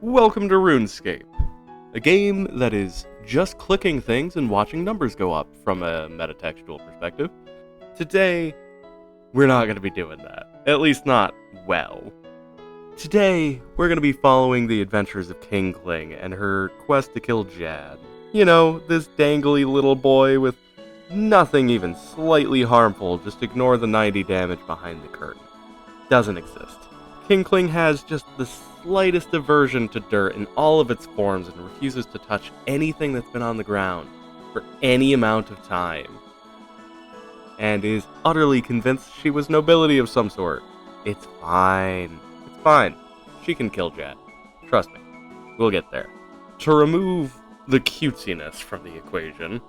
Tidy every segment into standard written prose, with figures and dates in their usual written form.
Welcome to RuneScape, a game that is just clicking things and watching numbers go up from a metatextual perspective. Today, we're not going to be doing that. At least not well. Today, we're going to be following the adventures of Kingling and her quest to kill Jad. You know, this dangly little boy with nothing even slightly harmful, just ignore the 90 damage behind the curtain. Doesn't exist. Kingling has just the slightest aversion to dirt in all of its forms and refuses to touch anything that's been on the ground for any amount of time. And is utterly convinced she was nobility of some sort. It's fine. It's fine. She can kill Jad. Trust me. We'll get there. To remove the cutesiness from the equation,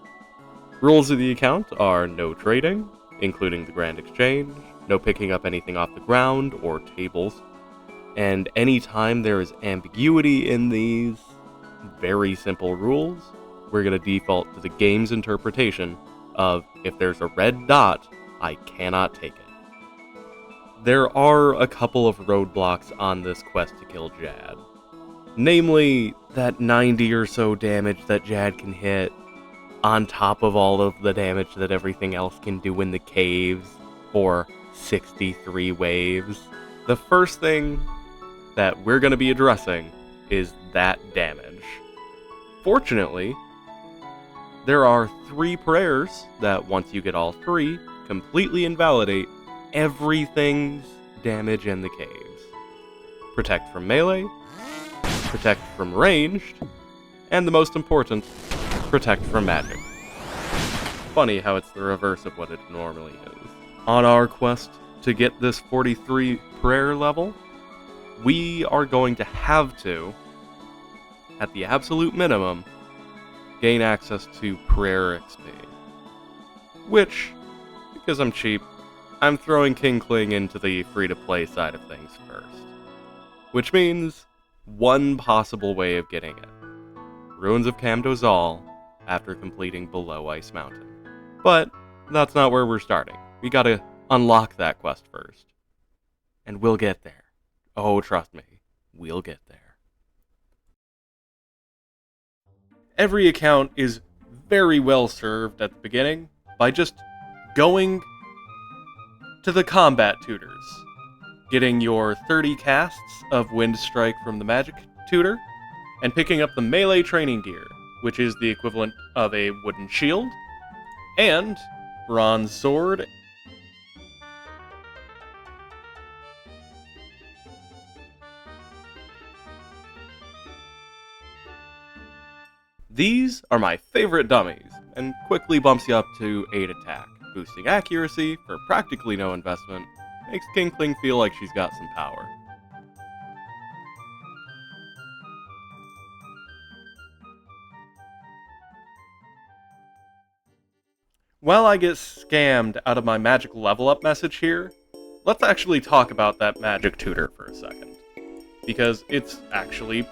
rules of the account are no trading, including the Grand Exchange, no picking up anything off the ground or tables, and anytime there is ambiguity in these very simple rules, we're going to default to the game's interpretation of if there's a red dot, I cannot take it. There are a couple of roadblocks on this quest to kill Jad. Namely, that 90 or so damage that Jad can hit, on top of all of the damage that everything else can do in the caves for 63 waves. The first thing that we're going to be addressing is that damage. Fortunately, there are 3 prayers that, once you get all 3, completely invalidate everything's damage in the caves. Protect from melee, protect from ranged, and the most important, protect from magic. Funny how it's the reverse of what it normally is. On our quest to get this 43 prayer level, we are going to have to, at the absolute minimum, gain access to prayer XP. Which, because I'm cheap, I'm throwing Kingling into the free-to-play side of things first. Which means one possible way of getting it. Ruins of Camdozal after completing Below Ice Mountain. But that's not where we're starting. We gotta unlock that quest first. And we'll get there. Oh, trust me, we'll get there. Every account is very well served at the beginning by just going to the combat tutors, getting your 30 casts of Wind Strike from the magic tutor, and picking up the melee training gear, which is the equivalent of a wooden shield, and bronze sword. These are my favorite dummies, and quickly bumps you up to 8 attack. Boosting accuracy for practically no investment makes Kingling feel like she's got some power. While I get scammed out of my magic level up message here, let's actually talk about that magic tutor for a second, because it's actually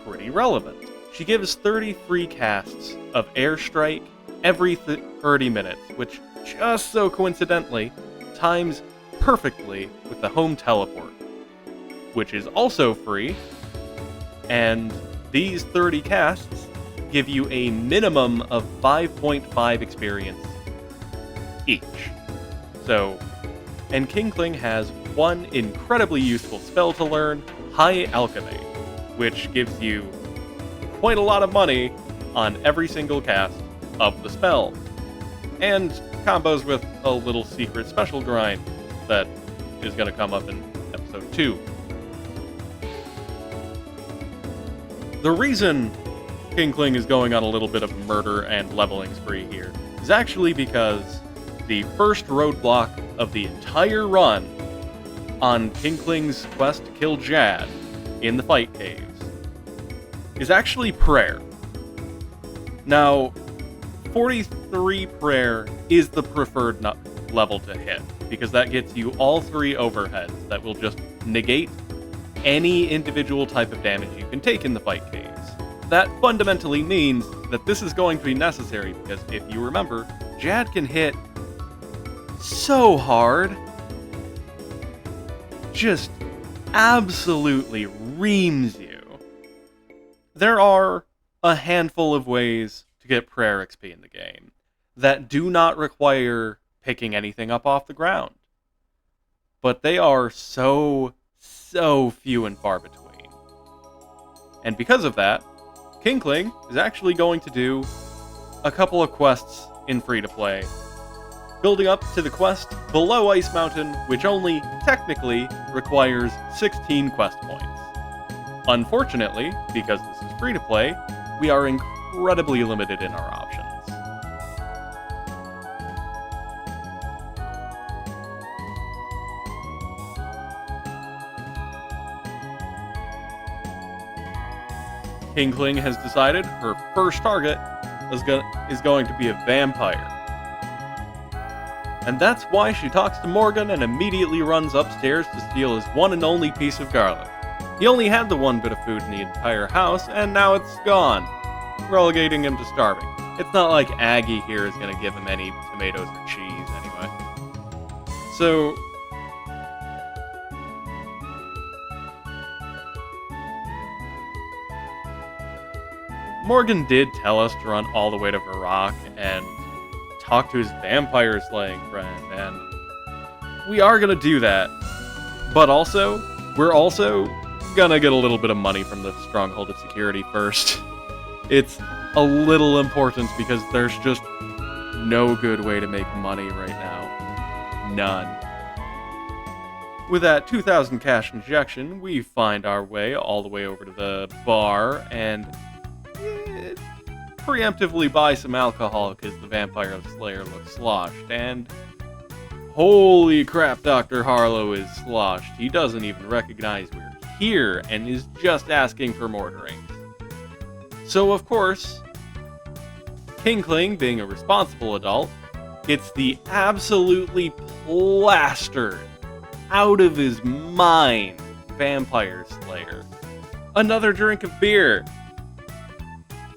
pretty relevant. She gives 30 free casts of Airstrike every 30 minutes, which just so coincidentally times perfectly with the home teleport, which is also free, and these 30 casts give you a minimum of 5.5 experience each. So, and Kingling has one incredibly useful spell to learn, High Alchemy, which gives you quite a lot of money on every single cast of the spell, and combos with a little secret special grind that is going to come up in episode 2. The reason Kingling is going on a little bit of a murder and leveling spree here is actually because the first roadblock of the entire run on Kingling's quest to kill Jad in the fight caves is actually prayer. Now, 43 prayer is the preferred level to hit, because that gets you all 3 overheads that will just negate any individual type of damage you can take in the fight caves. That fundamentally means that this is going to be necessary, because if you remember, Jad can hit so hard, just absolutely reams you. There are a handful of ways to get prayer XP in the game that do not require picking anything up off the ground. But they are so few and far between. And because of that, Kinkling is actually going to do a couple of quests in free-to-play, building up to the quest below Ice Mountain, which only technically requires 16 quest points. Unfortunately, because this is free-to-play, we are incredibly limited in our options. Kinkling has decided her first target is going to be a vampire. And that's why she talks to Morgan and immediately runs upstairs to steal his one and only piece of garlic. He only had the one bit of food in the entire house, and now it's gone, relegating him to starving. It's not like Aggie here is going to give him any tomatoes or cheese anyway. So Morgan did tell us to run all the way to Varrock and talk to his vampire slaying friend, and we are gonna do that. But also, we're also gonna get a little bit of money from the Stronghold of Security first. It's a little important because there's just no good way to make money right now. None. With that 2,000 cash injection, we find our way all the way over to the bar and preemptively buy some alcohol because the Vampire Slayer looks sloshed, and holy crap, Dr. Harlow is sloshed. He doesn't even recognize we're here and is just asking for more drinks. So of course, Kinkling, being a responsible adult, gets the absolutely plastered, out of his mind Vampire Slayer another drink of beer.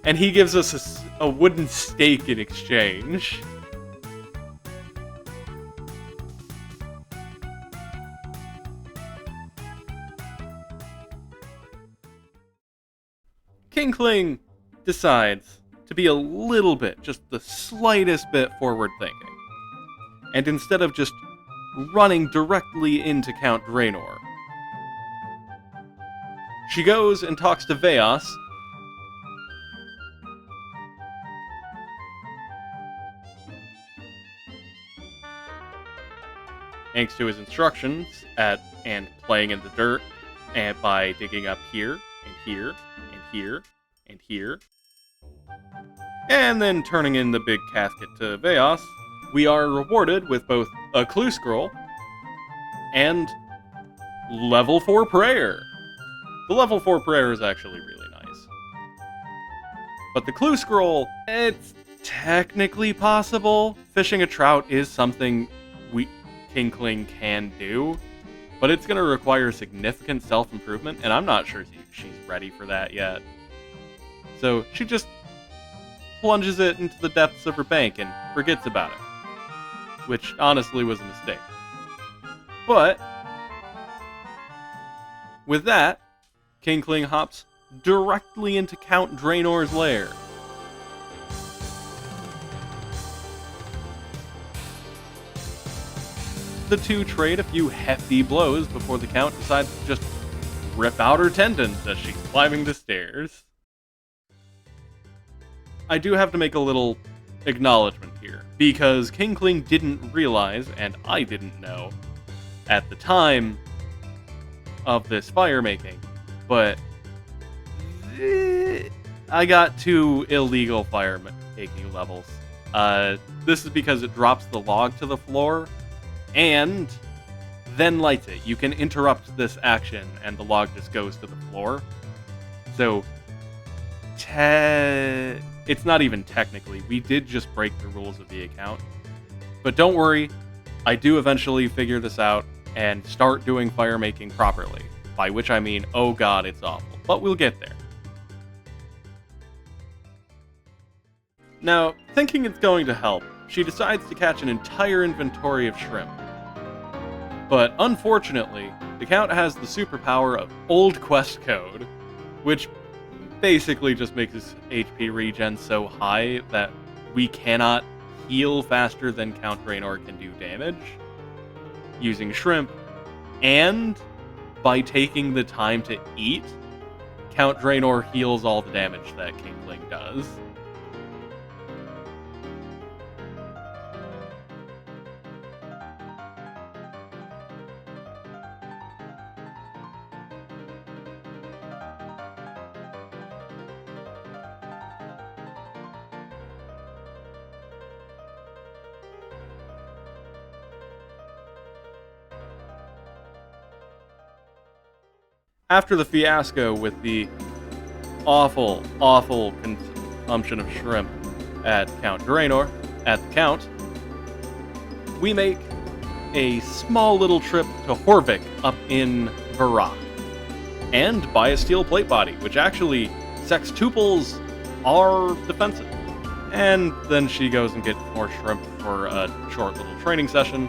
And he gives us a wooden stake in exchange. Kinkling decides to be a little bit, just the slightest bit forward thinking. And instead of just running directly into Count Draenor, she goes and talks to Veos, thanks to his instructions and playing in the dirt, and by digging up here, and here, and here, and here, and then turning in the big casket to Veos, we are rewarded with both a clue scroll and level 4 prayer. The level 4 prayer is actually really nice. But the clue scroll, it's technically possible. Fishing a trout is something Kinkling can do, but it's going to require significant self-improvement, and I'm not sure she's ready for that yet. So she just plunges it into the depths of her bank and forgets about it, which honestly was a mistake. But with that, Kinkling hops directly into Count Draenor's lair. The two trade a few hefty blows before the Count decides to just rip out her tendons as she's climbing the stairs. I do have to make a little acknowledgement here, because Kinkling didn't realize, and I didn't know, at the time of this fire making, but I got 2 illegal fire making levels. This is because it drops the log to the floor, and then lights it. You can interrupt this action, and the log just goes to the floor. So, it's not even technically. We did just break the rules of the account. But don't worry, I do eventually figure this out and start doing fire making properly. By which I mean, oh god, it's awful. But we'll get there. Now, thinking it's going to help, she decides to catch an entire inventory of shrimp. But unfortunately, the Count has the superpower of Old Quest Code, which basically just makes his HP regen so high that we cannot heal faster than Count Draenor can do damage using Shrimp, and by taking the time to eat, Count Draenor heals all the damage that Kingling does. After the fiasco with the awful consumption of shrimp at Count Draenor, at the Count, we make a small little trip to Horvik up in Varak, and buy a steel plate body, which actually sextuples our defensive. And then she goes and gets more shrimp for a short little training session,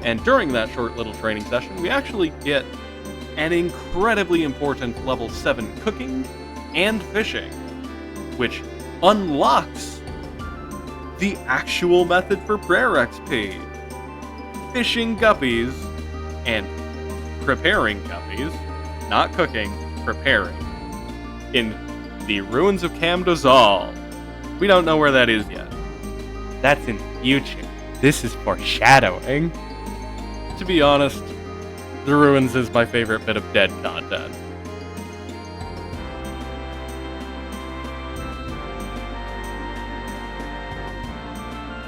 and during that short little training session, we actually get an incredibly important level 7 cooking and fishing, which unlocks the actual method for prayer XP. Fishing guppies and preparing guppies, not cooking, preparing, in the ruins of Camdozal. We don't know where that is yet. That's in the future. This is foreshadowing. To be honest, the ruins is my favorite bit of dead content.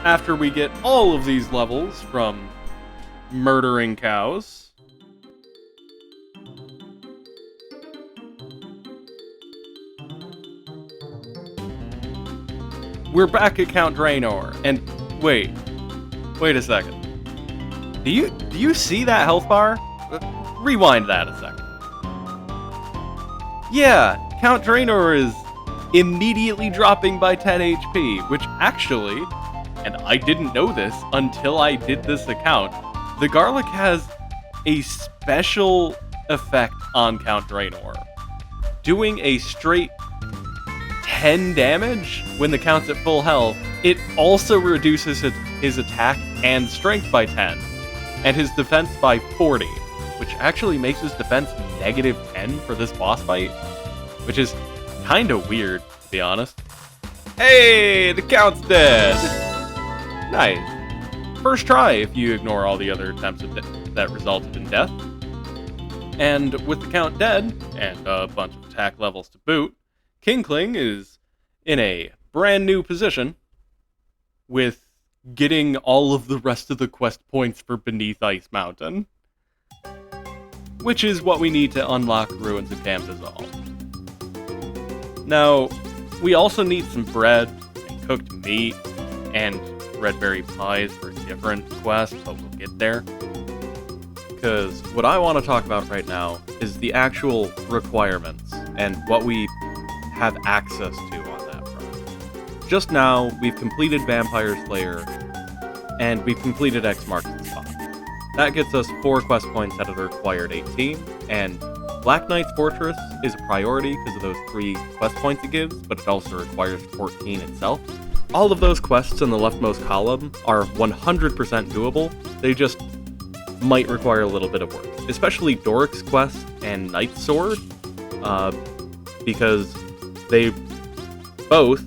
After we get all of these levels from murdering cows, we're back at Count Draenor, and wait a second. Do you see that health bar? Rewind that a second. Yeah, Count Draenor is immediately dropping by 10 HP, which actually, and I didn't know this until I did this account, the garlic has a special effect on Count Draenor. Doing a straight 10 damage when the Count's at full health, it also reduces his attack and strength by 10, and his defense by 40. Which actually makes his defense -10 for this boss fight, which is kinda weird, to be honest. Hey, the Count's dead! Nice. First try if you ignore all the other attempts that resulted in death. And with the Count dead, and a bunch of attack levels to boot, Kingling is in a brand new position with getting all of the rest of the quest points for Beneath Ice Mountain, which is what we need to unlock Ruins of Camdozal. Now, we also need some bread and cooked meat and red berry pies for different quests, but we'll get there. Because what I want to talk about right now is the actual requirements and what we have access to on that front. Just now, we've completed Vampire Slayer, and we've completed X Marks the Spot. That gets us 4 quest points out of the required 18, and Black Knight's Fortress is a priority because of those 3 quest points it gives, but it also requires 14 itself. All of those quests in the leftmost column are 100% doable, they just might require a little bit of work. Especially Doric's quest and Knight's Sword, because they both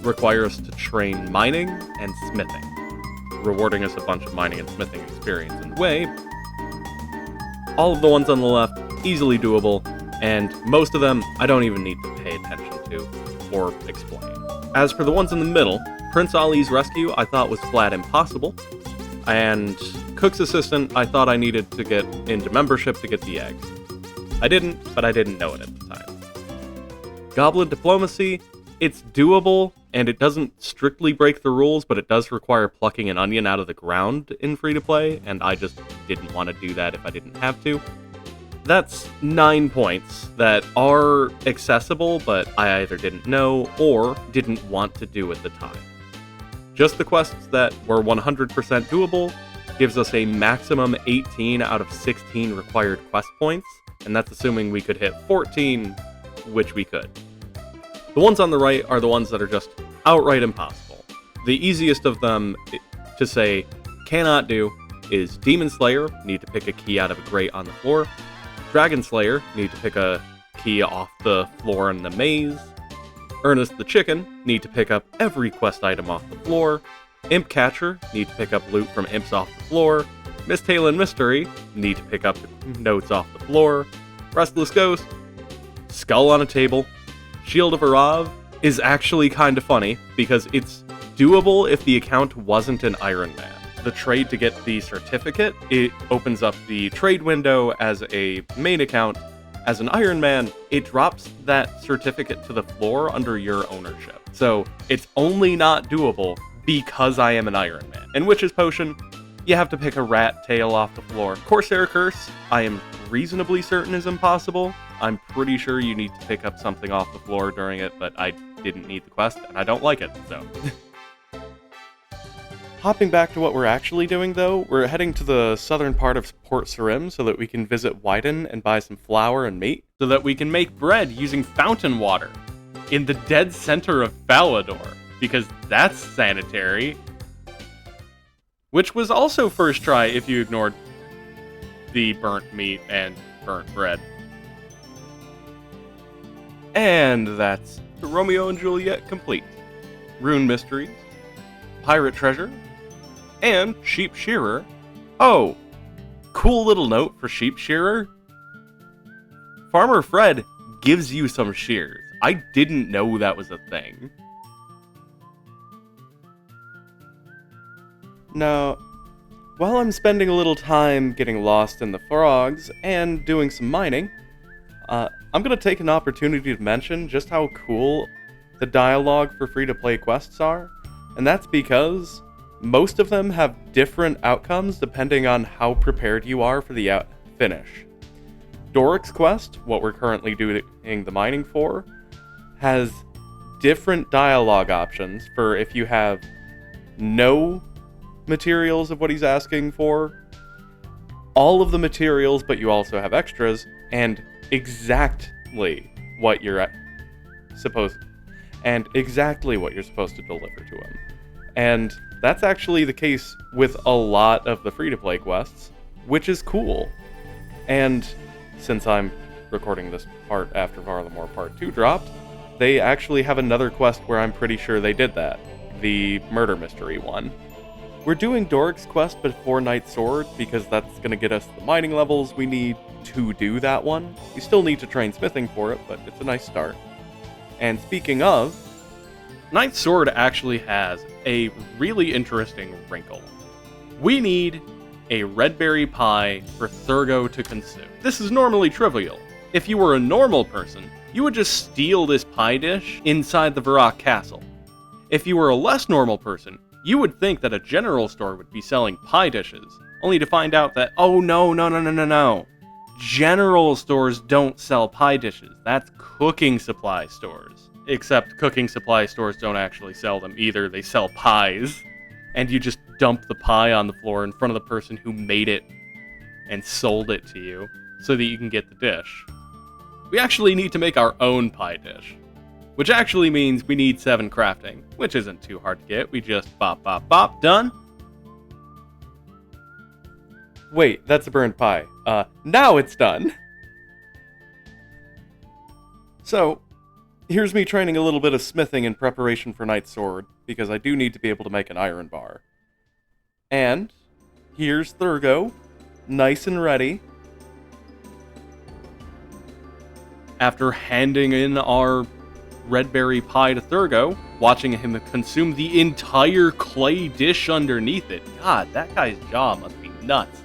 require us to train mining and smithing, rewarding us a bunch of mining and smithing experience in the way. All of the ones on the left, easily doable, and most of them I don't even need to pay attention to or explain. As for the ones in the middle, Prince Ali's rescue I thought was flat impossible, and Cook's assistant I thought I needed to get into membership to get the egg. I didn't, but I didn't know it at the time. Goblin Diplomacy, it's doable, and it doesn't strictly break the rules, but it does require plucking an onion out of the ground in free-to-play, and I just didn't want to do that if I didn't have to. That's 9 points that are accessible, but I either didn't know or didn't want to do at the time. Just the quests that were 100% doable gives us a maximum 18 out of 16 required quest points, and that's assuming we could hit 14, which we could. The ones on the right are the ones that are just outright impossible. The easiest of them to say cannot do is Demon Slayer, need to pick a key out of a grate on the floor. Dragon Slayer, need to pick a key off the floor in the maze. Ernest the Chicken, need to pick up every quest item off the floor. Imp Catcher, need to pick up loot from imps off the floor. Miss Talon Mystery, need to pick up notes off the floor. Restless Ghost, skull on a table. Shield of Arav is actually kind of funny, because it's doable if the account wasn't an Iron Man. The trade to get the certificate, it opens up the trade window as a main account. As an Iron Man, it drops that certificate to the floor under your ownership. So it's only not doable because I am an Iron Man. In Witch's Potion, you have to pick a rat tail off the floor. Corsair Curse, I am reasonably certain is impossible. I'm pretty sure you need to pick up something off the floor during it, but I didn't need the quest, and I don't like it, so. Hopping back to what we're actually doing, though, we're heading to the southern part of Port Sarim so that we can visit Wyden and buy some flour and meat, so that we can make bread using fountain water in the dead center of Falador, because that's sanitary. Which was also first try if you ignored the burnt meat and burnt bread. And that's Romeo and Juliet complete. Rune Mysteries, Pirate Treasure, and Sheep Shearer. Oh, cool little note for Sheep Shearer. Farmer Fred gives you some shears. I didn't know that was a thing. Now, while I'm spending a little time getting lost in the frogs and doing some mining, I'm going to take an opportunity to mention just how cool the dialogue for free-to-play quests are, and that's because most of them have different outcomes depending on how prepared you are for the finish. Doric's quest, what we're currently doing the mining for, has different dialogue options for if you have no materials of what he's asking for, all of the materials but you also have extras, and exactly what you're supposed to deliver to him. And that's actually the case with a lot of the free-to-play quests, which is cool. And since I'm recording this part after Varlamore Part 2 dropped, they actually have another quest where I'm pretty sure they did that, the murder mystery one. We're doing Doric's quest before Night Sword because that's going to get us the mining levels we need to do that one. You still need to train smithing for it, but it's a nice start. And speaking of, Night Sword actually has a really interesting wrinkle. We need a red berry pie for Thurgo to consume. This is normally trivial. If you were a normal person, you would just steal this pie dish inside the Varrock Castle. If you were a less normal person, you would think that a general store would be selling pie dishes, only to find out that, oh no. General stores don't sell pie dishes. That's cooking supply stores. Except cooking supply stores don't actually sell them either. They sell pies. And you just dump the pie on the floor in front of the person who made it and sold it to you so that you can get the dish. We actually need to make our own pie dish, which actually means we need 7 crafting, which isn't too hard to get. We just bop, done. Wait, that's a burnt pie. Now it's done. So, here's me training a little bit of smithing in preparation for Night Sword, because I do need to be able to make an iron bar. And here's Thurgo, nice and ready. After handing in our red berry pie to Thurgo, watching him consume the entire clay dish underneath it. God, that guy's jaw must be nuts.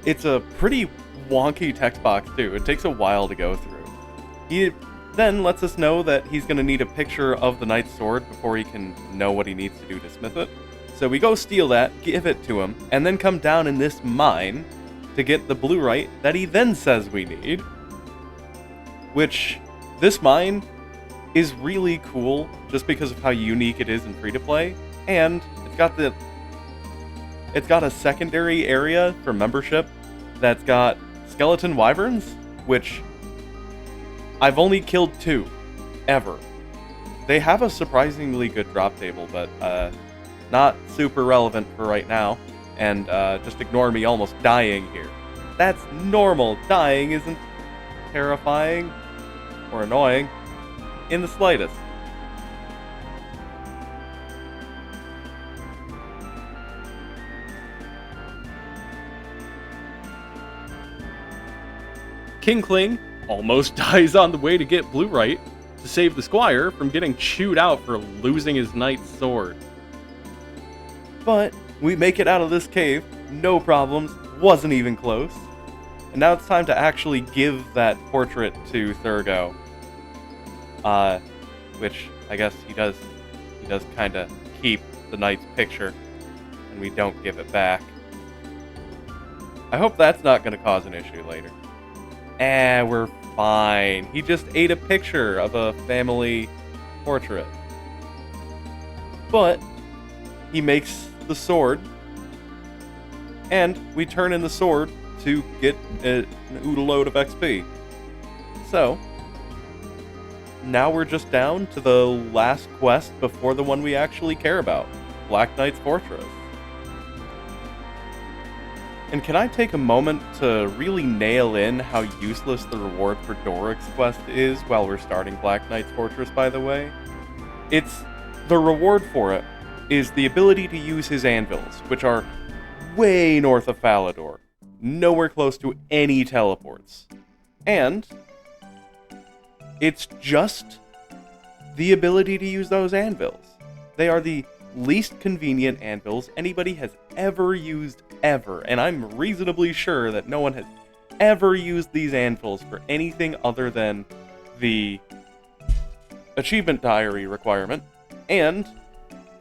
It's a pretty wonky text box too. It takes a while to go through. He then lets us know that he's going to need a picture of the Knight's Sword before he can know what he needs to do to smith it. So we go steal that, give it to him, and then come down in this mine to get the bluerite that he then says we need. Which, this mine is really cool just because of how unique it is in free-to-play, and it's got a secondary area for membership that's got skeleton wyverns, which I've only killed 2, ever. They have a surprisingly good drop table, but not super relevant for right now. And just ignore me almost dying here. That's normal. Dying isn't terrifying or annoying in the slightest. King Kling almost dies on the way to get blue right to save the squire from getting chewed out for losing his knight's sword. But we make it out of this cave, no problems, wasn't even close. And now it's time to actually give that portrait to Thurgo. Which I guess he does kind of keep the knight's picture, and we don't give it back. I hope that's not going to cause an issue later. We're fine. He just ate a picture of a family portrait. But he makes the sword, and we turn in the sword to get an oodle-load of XP. So, now we're just down to the last quest before the one we actually care about, Black Knight's Fortress. And can I take a moment to really nail in how useless the reward for Doric's quest is while we're starting Black Knight's Fortress, by the way? The reward for it is the ability to use his anvils, which are way north of Falador, nowhere close to any teleports. And it's just the ability to use those anvils. They are the least convenient anvils anybody has ever used ever, and I'm reasonably sure that no one has ever used these anvils for anything other than the achievement diary requirement and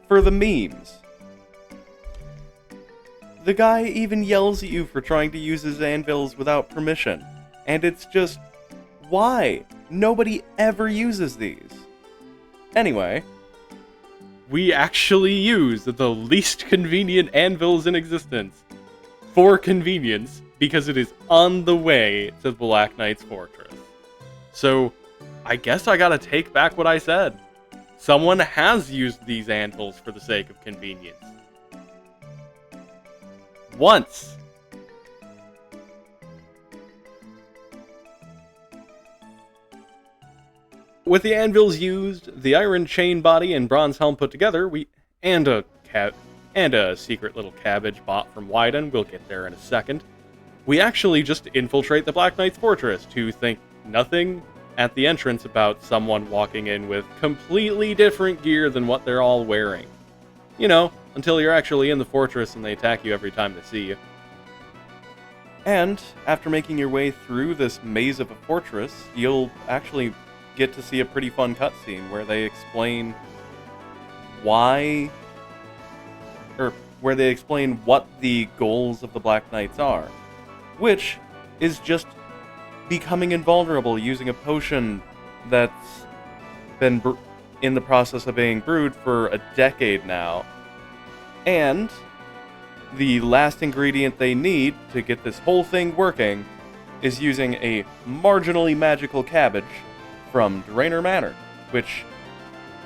for the memes. The guy even yells at you for trying to use his anvils without permission, and it's just, why? Nobody ever uses these. Anyway, we actually use the least convenient anvils in existence for convenience because it is on the way to Black Knight's Fortress. So, I guess I gotta take back what I said. Someone has used these anvils for the sake of convenience. Once. With the anvils used, the iron chain body and bronze helm put together, and a secret little cabbage bot from Wyden, we'll get there in a second, we actually just infiltrate the Black Knight's Fortress to think nothing at the entrance about someone walking in with completely different gear than what they're all wearing. You know, until you're actually in the fortress and they attack you every time they see you. And after making your way through this maze of a fortress, you'll actually get to see a pretty fun cutscene where they explain what the goals of the Black Knights are, which is just becoming invulnerable using a potion that's been in the process of being brewed for a decade now. And the last ingredient they need to get this whole thing working is using a marginally magical cabbage from Draenor Manor, which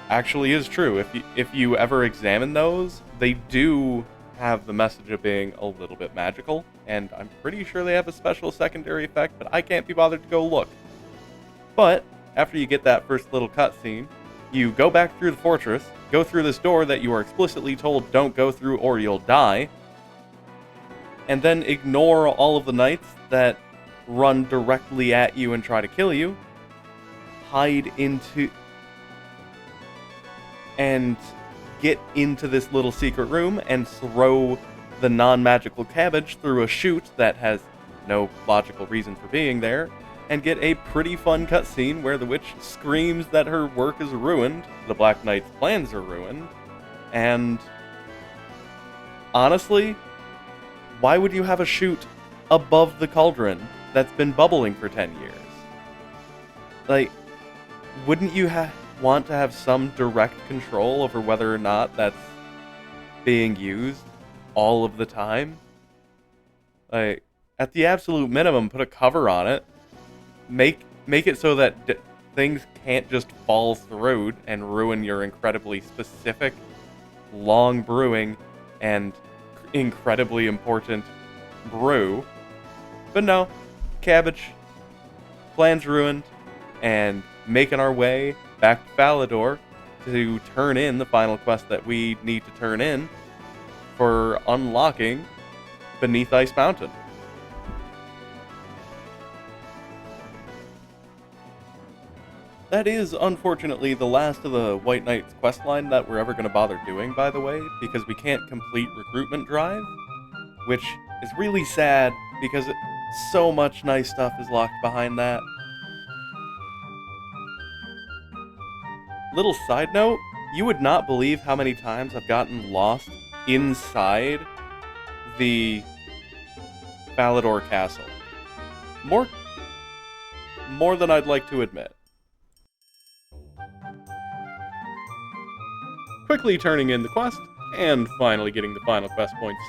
actually is true. If you ever examine those, they do have the message of being a little bit magical, and I'm pretty sure they have a special secondary effect, but I can't be bothered to go look. But after you get that first little cutscene, you go back through the fortress, go through this door that you are explicitly told don't go through or you'll die, and then ignore all of the knights that run directly at you and try to kill you, hide into and get into this little secret room and throw the non-magical cabbage through a chute that has no logical reason for being there, and get a pretty fun cutscene where the witch screams that her work is ruined, the Black Knight's plans are ruined, and honestly, why would you have a chute above the cauldron that's been bubbling for 10 years? Like, wouldn't you want to have some direct control over whether or not that's being used all of the time? Like, at the absolute minimum, put a cover on it. Make it so that things can't just fall through and ruin your incredibly specific, long brewing, and incredibly important brew. But no, cabbage. Plans ruined, and making our way back to Falador to turn in the final quest that we need to turn in for unlocking Beneath Ice Mountain. That is, unfortunately, the last of the White Knight's questline that we're ever going to bother doing, by the way, because we can't complete Recruitment Drive, which is really sad, because so much nice stuff is locked behind that. Little side note, you would not believe how many times I've gotten lost inside the Falador Castle. More than I'd like to admit. Quickly turning in the quest, and finally getting the final quest points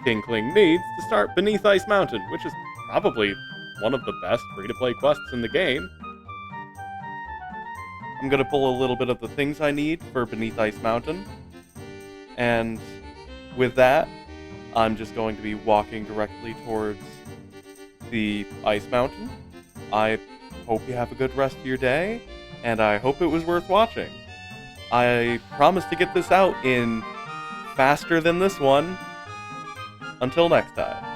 King Kling needs to start Beneath Ice Mountain, which is probably one of the best free-to-play quests in the game. I'm gonna pull a little bit of the things I need for Beneath Ice Mountain, and with that, I'm just going to be walking directly towards the Ice Mountain. I hope you have a good rest of your day, and I hope it was worth watching. I promise to get this out in faster than this one. Until next time.